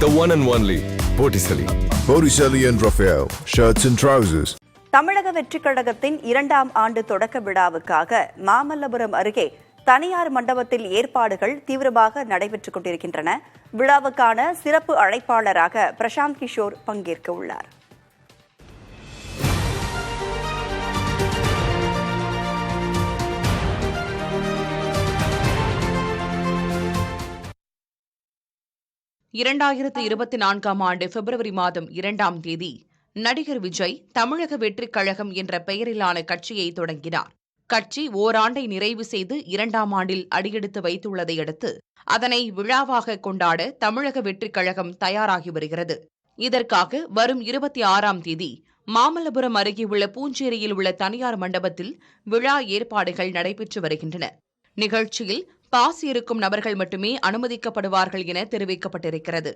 The one and only Botticelli. Botticelli and Raphael, shirts and trousers. தமிழக வெற்றிக் கழகத்தின் 2ஆம் ஆண்டு தொடக்க விழாவுக்காக மாமல்லபுரம் அருகே தனியார் மண்டபத்தில் ஏற்பாடுகள் தீவிரமாக நடைபெற்றுக் கொண்டிருக்கின்றன. விழாவுக்கான சிறப்பு அழைப்பாளராக பிரசாந்த் கிஷோர் பங்கேற்க உள்ளார். ஆண்டு பிப்ரவரி மாதம் 2ஆம் தேதி நடிகர் விஜய் தமிழக வெற்றிக் கழகம் என்ற பெயரிலான கட்சியை தொடங்கினார். கட்சி ஓராண்டை நிறைவு செய்து 2ஆம் ஆண்டில் அடியெடுத்து வைத்துள்ளதை அடுத்து அதனை விழாவாக கொண்டாட தமிழக வெற்றிக் கழகம் தயாராகி வருகிறது. இதற்காக வரும் 26ஆம் தேதி மாமல்லபுரம் அருகே உள்ள பூஞ்சேரியில் உள்ள தனியார் மண்டபத்தில் விழா ஏற்பாடுகள் நடைபெற்று வருகின்றன. நிகழ்ச்சியில் பாஸ் இருக்கும் நபர்கள் மட்டுமே அனுமதிக்கப்படுவார்கள் என தெரிவிக்கப்பட்டிருக்கிறது.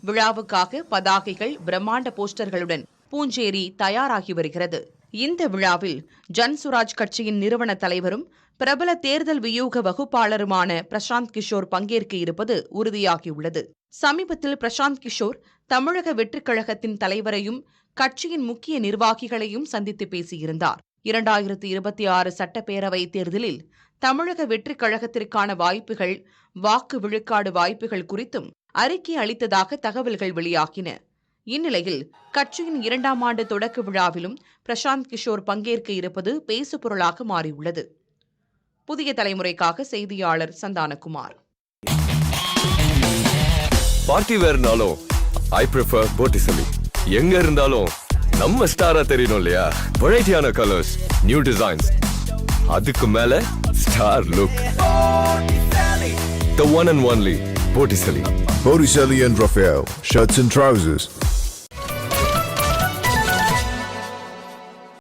விழாவுக்காக பதாகைகள், பிரம்மாண்ட போஸ்டர்களுடன் பூஞ்சேரி தயாராகி வருகிறது. இந்த விழாவில் ஜன்சுராஜ் கட்சியின் நிறுவன தலைவரும் பிரபல தேர்தல் வியூக வகுப்பாளருமான பிரசாந்த் கிஷோர் பங்கேற்க இருப்பது உறுதியாகியுள்ளது. சமீபத்தில் பிரசாந்த் கிஷோர் தமிழக வெற்றிக் கழகத்தின் தலைவரையும் கட்சியின் முக்கிய நிர்வாகிகளையும் சந்தித்து பேசியிருந்தார். 2026 சட்டப்பேரவை தேர்தலில் தமிழக வெற்றிக் கழகத்திற்கான வாய்ப்புகள், வாக்கு விழுக்காடு வாய்ப்புகள் குறித்தும் அறிக்கை அளித்ததாக தகவல்கள் வெளியாகின. இந்நிலையில் கட்சியின் 2ஆம் ஆண்டு தொடக்க விழாவிலும் பிரசாந்த் கிஷோர் பங்கேற்க இருப்பது பேசுபொருளாக மாறியுள்ளது. புதிய தலைமுறைக்காக செய்தியாளர் சந்தானகுமார். பார்ட்டி வேர்னாலும் I prefer Botticelli. எங்க இருந்தாலும் நம்ம ஸ்டாரா தெரியணும் இல்லையா? வெரைட்டியான கலர்ஸ், நியூ டிசைன்ஸ், அதுக்கு மேல star look. The one and only Botticelli. Botticelli and Raphael, shirts and trousers.